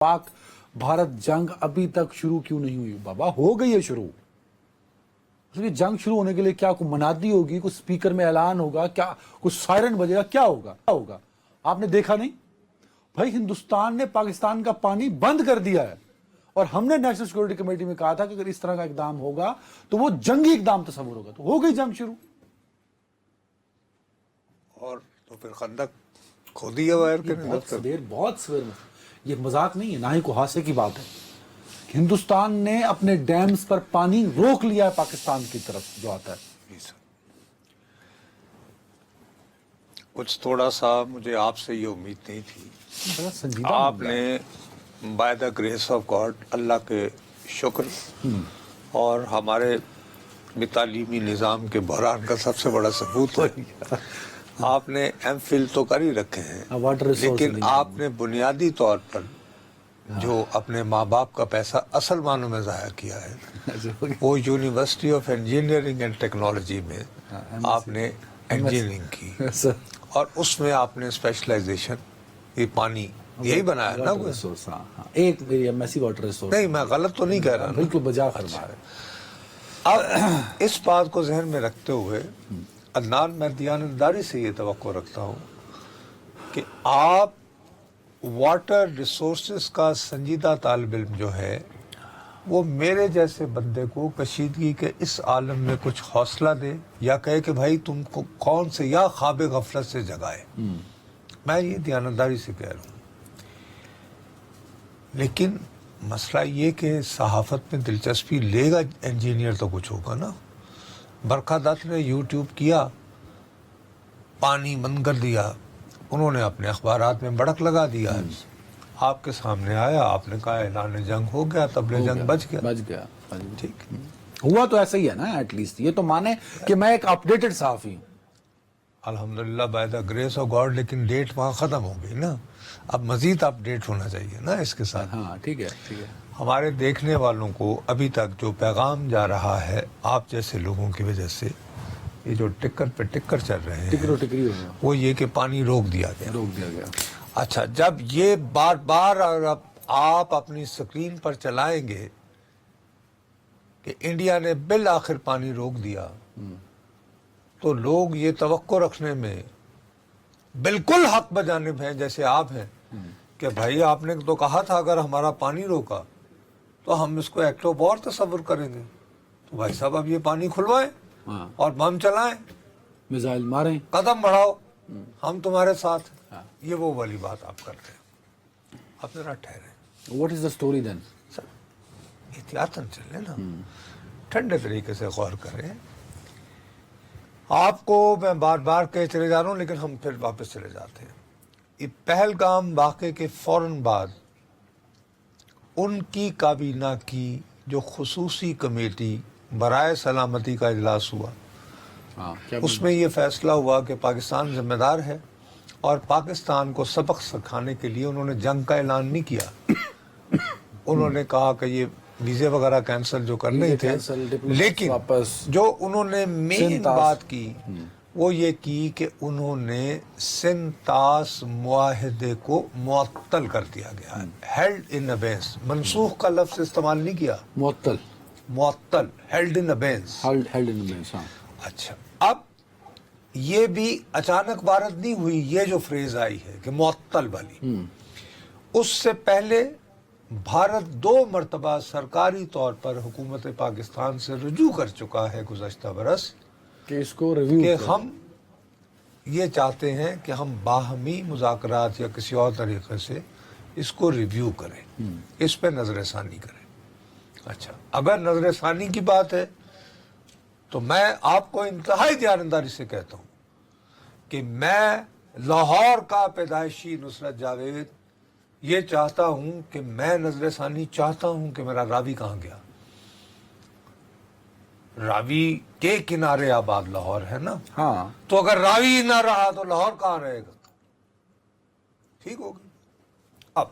पाक भारत जंग अभी तक शुरू क्यों नहीं हुई? बाबा हो गई है शुरू। ये जंग शुरू होने के लिए क्या कोई मनादी होगी, कुछ स्पीकर में ऐलान होगा, क्या कुछ सायरन बजेगा, क्या होगा? आपने देखा नहीं भाई, हिंदुस्तान ने पाकिस्तान का पानी बंद कर दिया है और हमने नेशनल सिक्योरिटी कमेटी में कहा था कि अगर इस तरह का इकदाम होगा तो वो जंगी इकदाम तस्वुर होगा। तो हो गई जंग शुरू। और तो फिर खंदक खोदी है वायर के बहुत सवेर में। ये मजाक नहीं है, ना ही कोई हासे की बात है। हिंदुस्तान ने अपने डैम्स पर पानी रोक लिया है पाकिस्तान की तरफ जो आता है। कुछ थोड़ा सा मुझे आपसे ये उम्मीद नहीं थी। बड़ा संजीदा आपने by the grace of God, Allah के शुक्र और हमारे तालीमी निज़ाम के बहरान का सबसे बड़ा सबूत है, आपने एमफिल तो कर ही रखे हैं, लेकिन आपने बुनियादी तौर पर जो अपने माँ बाप का पैसा असल मानों में ज़ाया किया है वो university of engineering and technology में आपने इंजीनियरिंग की और उसमें आपने स्पेशलाइजेशन ये पानी यही बनाया ना कोई एक एमएससी वाटर रिसोर्स। नहीं, मैं गलत तो नहीं कह रहा, बिल्कुल बजा फरमा है। अब इस बात को जहन में रखते हुए अदनान, मैं दयानतदारी से ये तवक्को रखता हूँ कि आप वाटर रिसोर्सेज का संजीदा तालिब इल्म जो है वो मेरे जैसे बंदे को कशीदगी के इस आलम में कुछ हौसला दे या कहे कि भाई तुमको कौन से या ख्वाब गफलत से जगाए। मैं ये दयानतदारी से कह रहा हूँ। लेकिन मसला ये कि सहाफत में दिलचस्पी लेगा इंजीनियर तो कुछ होगा ना। बरखा दत्त ने यूट्यूब किया, पानी बंद कर दिया, उन्होंने अपने अखबारात में बड़क लगा दिया, आपके सामने आया, आपने कहा ऐलान जंग हो गया, तबले जंग बच गया। ठीक हुआ तो ऐसा ही है ना। एटलीस्ट ये तो माने कि मैं एक अपडेटेड सहाफी हूँ अल्हम्दुलिल्लाह bye the grace of God. लेकिन डेट वहाँ ख़त्म हो गई ना, अब मज़ीद अपडेट होना चाहिए ना इसके साथ। हाँ ठीक है। हमारे देखने वालों को अभी तक जो पैगाम जा रहा है आप जैसे लोगों की वजह से, ये जो टिक्कर पे टिक्कर चल रहे हैं, टिकरी हो गया, वो ये कि पानी रोक दिया गया। अच्छा, जब ये बार बार आप अपनी स्क्रीन पर चलाएंगे कि इंडिया ने बिल आखिर पानी रोक दिया, तो लोग ये तवक्को रखने में बिल्कुल हक बजानिब हैं जैसे आप हैं कि भाई आपने तो कहा था अगर हमारा पानी रोका तो हम इसको एक्ट ऑफ वॉर तस्वुर करेंगे। तो भाई साहब अब ये पानी खुलवाएं और बम चलाएं, मिसाइल मारें, कदम बढ़ाओ, हम तुम्हारे साथ। ये वो वाली बात आप कर रहे हैं। आप जरा ठहरे। What is the story then? एहतियातन चले ना, ठंडे तरीके से गौर करें। आपको मैं बार बार कह चले जा रहा हूँ लेकिन हम फिर वापस चले जाते हैं। ये पहलगाम वाक़े के फौरन बाद उनकी काबीना की जो खुसूसी कमेटी बराए सलामती का इजलास हुआ, उसमें ये फैसला हुआ कि पाकिस्तान जिम्मेदार है और पाकिस्तान को सबक सिखाने के लिए उन्होंने जंग का ऐलान नहीं किया। उन्होंने कहा कि ये वीज़े वगैरह कैंसिल जो करने थे, लेकिन जो उन्होंने मेन बात की वो ये की कि उन्होंने सिंतास मुआहदे को मुअत्तल कर दिया गया। हेल्ड इन अबेंस, मनसूख का लफ्ज़ इस्तेमाल नहीं किया, मुअत्तल, हेल्ड इन अबेंस। अच्छा, अब ये भी अचानक वारद नहीं हुई, ये जो फ्रेज आई है कि मुअत्तल वाली, उससे पहले भारत 2 मरतबा सरकारी तौर पर हुकूमत पाकिस्तान से रुजू कर चुका है गुज़श्ता बरस कि इसको रिव्यू कि हम ये चाहते हैं कि हम बाहमी मुज़ाकरात या किसी और तरीके से इसको रिव्यू करें, इस पर नज़रसानी करें। अच्छा, अगर नज़रसानी की बात है तो मैं आपको इंतहाई दयानतदारी से कहता हूँ कि मैं लाहौर का पैदाइशी नुसरत जावेद ये चाहता हूं कि मैं नजरसानी चाहता हूं कि मेरा रावी कहाँ गया। रावी के किनारे आबाद लाहौर है ना। हाँ, तो अगर रावी ना रहा तो लाहौर कहाँ रहेगा? ठीक होगा। अब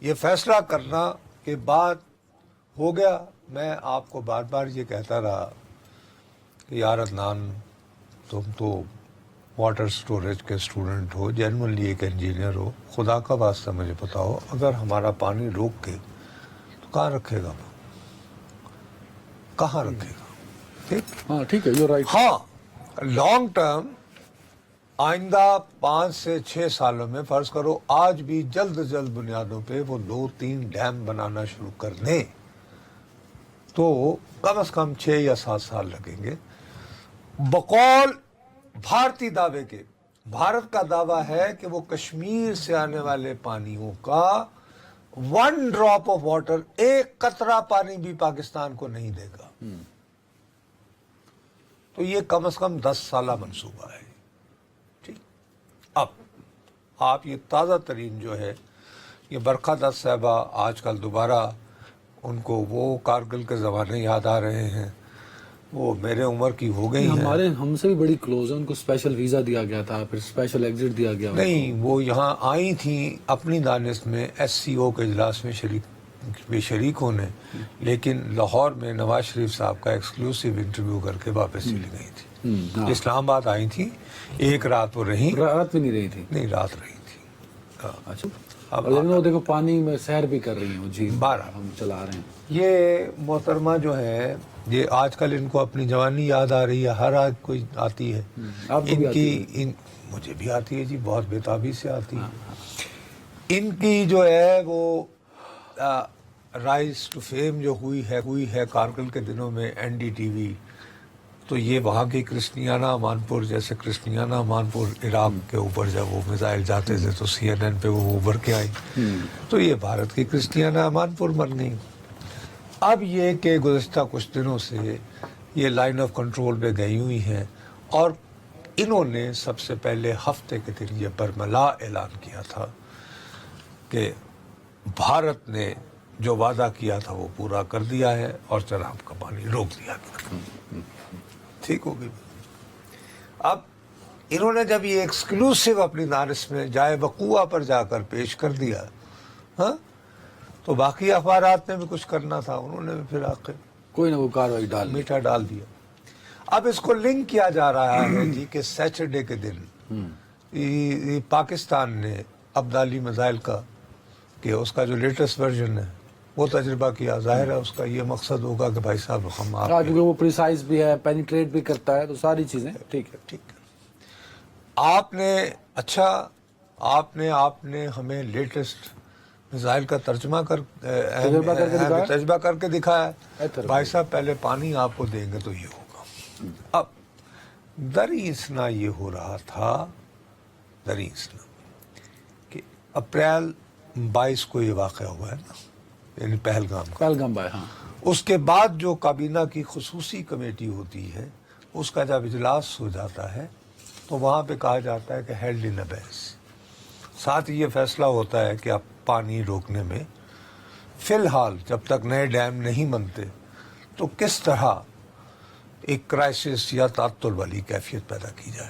ये फैसला करना के बाद हो गया। मैं आपको बार बार ये कहता रहा कि यार अदनान, तुम तो واٹر سٹوریج کے اسٹوڈنٹ ہو, جنرلی ایک انجینئر ہو, خدا کا واسطہ مجھے پتا ہو اگر ہمارا پانی روک کے تو کہاں رکھے گا, کہاں رکھے گا؟ ٹھیک, ہاں ٹھیک ہے, یو رائٹ. ہاں لانگ ٹرم آئندہ 5 سے 6 سالوں میں فرض کرو آج بھی جلد از جلد بنیادوں پہ وہ 2-3 ڈیم بنانا شروع کر دیں تو کم از کم 6 یا 7 سال لگیں گے. بقول بھارتی دعوے کے, بھارت کا دعویٰ ہے کہ وہ کشمیر سے آنے والے پانیوں کا 1 ڈراپ آف واٹر, ایک قطرہ پانی بھی پاکستان کو نہیں دے گا. تو یہ کم از کم 10 سالہ منصوبہ ہے. ٹھیک, اب آپ یہ تازہ ترین جو ہے یہ برکھا دت صاحبہ آج کل دوبارہ ان کو وہ کارگل کے زمانے یاد آ رہے ہیں, وہ میرے عمر کی ہو گئی ہیں. ہم سے بھی بڑی کلوز ہے, ان کو اسپیشل ویزا دیا گیا تھا, پھر اسپیشل ایگزٹ دیا گیا. نہیں, وہ یہاں آئی تھیں اپنی دانست میں SCO کے اجلاس میں شریک ہونے, لیکن لاہور میں نواز شریف صاحب کا ایکسکلوسیو انٹرویو کر کے واپس چلی گئی تھی. اسلام آباد آئی تھی, ایک رات وہ رہیں. رات بھی نہیں رہی تھی. نہیں, رات رہی تھی. اچھا, وہ دیکھو پانی میں سیر بھی کر رہی ہیں جی, 12 ہم چلا رہے ہیں. یہ محترمہ جو ہے یہ آج کل ان کو اپنی جوانی یاد آ رہی ہے, ہر آج کوئی آتی ہے. ان کی مجھے بھی آتی ہے جی, بہت بےتابی سے آتی ہے. ان کی جو ہے وہ رائز ٹو فیم جو ہوئی ہے کارگل کے دنوں میں NDTV, تو یہ وہاں کی کرسٹیانہ مانپور, جیسے کرسٹیانہ مانپور عراق کے اوپر جب وہ میزائل جاتے تھے تو CNN پہ وہ ابھر کے آئی, تو یہ بھارت کی کرسٹیانہ مانپور بن گئی. اب یہ کہ گزشتہ کچھ دنوں سے یہ لائن آف کنٹرول پہ گئی ہوئی ہیں, اور انہوں نے سب سے پہلے ہفتے کے دن یہ برملا اعلان کیا تھا کہ بھارت نے جو وعدہ کیا تھا وہ پورا کر دیا ہے اور چناب کا پانی روک دیا گیا. ٹھیک ہو گئی. اب انہوں نے جب یہ ایکسکلوسیو اپنی دانش میں جائے وقوع پر جا کر پیش کر دیا, ہاں, تو باقی اخبارات نے بھی کچھ کرنا تھا, انہوں نے بھی پھر آخر کوئی نہ کوئی کاروائی میٹھا ڈال دیا. اب اس کو لنک کیا جا رہا ہے جی کہ سیٹرڈے کے دن پاکستان نے ابدالی میزائل کا کہ اس کا جو لیٹسٹ ورژن ہے وہ تجربہ کیا. ظاہر ہے اس کا یہ مقصد ہوگا کہ بھائی صاحب ہم کیونکہ وہ پریسائز بھی ہے, پینیٹریٹ بھی کرتا ہے, تو ساری چیزیں ٹھیک ہے. ٹھیک ہے, آپ نے اچھا آپ نے ہمیں لیٹسٹ میزائل کا تجربہ کر کے دکھایا. بھائی صاحب پہلے پانی آپ کو دیں گے تو یہ ہوگا. اب دریسنا یہ ہو رہا تھا کہ اپریل 22 کو یہ واقعہ ہوا ہے نا, یعنی پہلگام بھائی, ہاں, اس کے بعد جو کابینہ کی خصوصی کمیٹی ہوتی ہے اس کا جب اجلاس ہو جاتا ہے تو وہاں پہ کہا جاتا ہے کہ ہیلڈ ان ابیس, ساتھ یہ فیصلہ ہوتا ہے کہ اب پانی روکنے میں فی الحال جب تک نئے ڈیم نہیں بنتے تو کس طرح ایک کرائسس یا تعطل والی کیفیت پیدا کی جائے.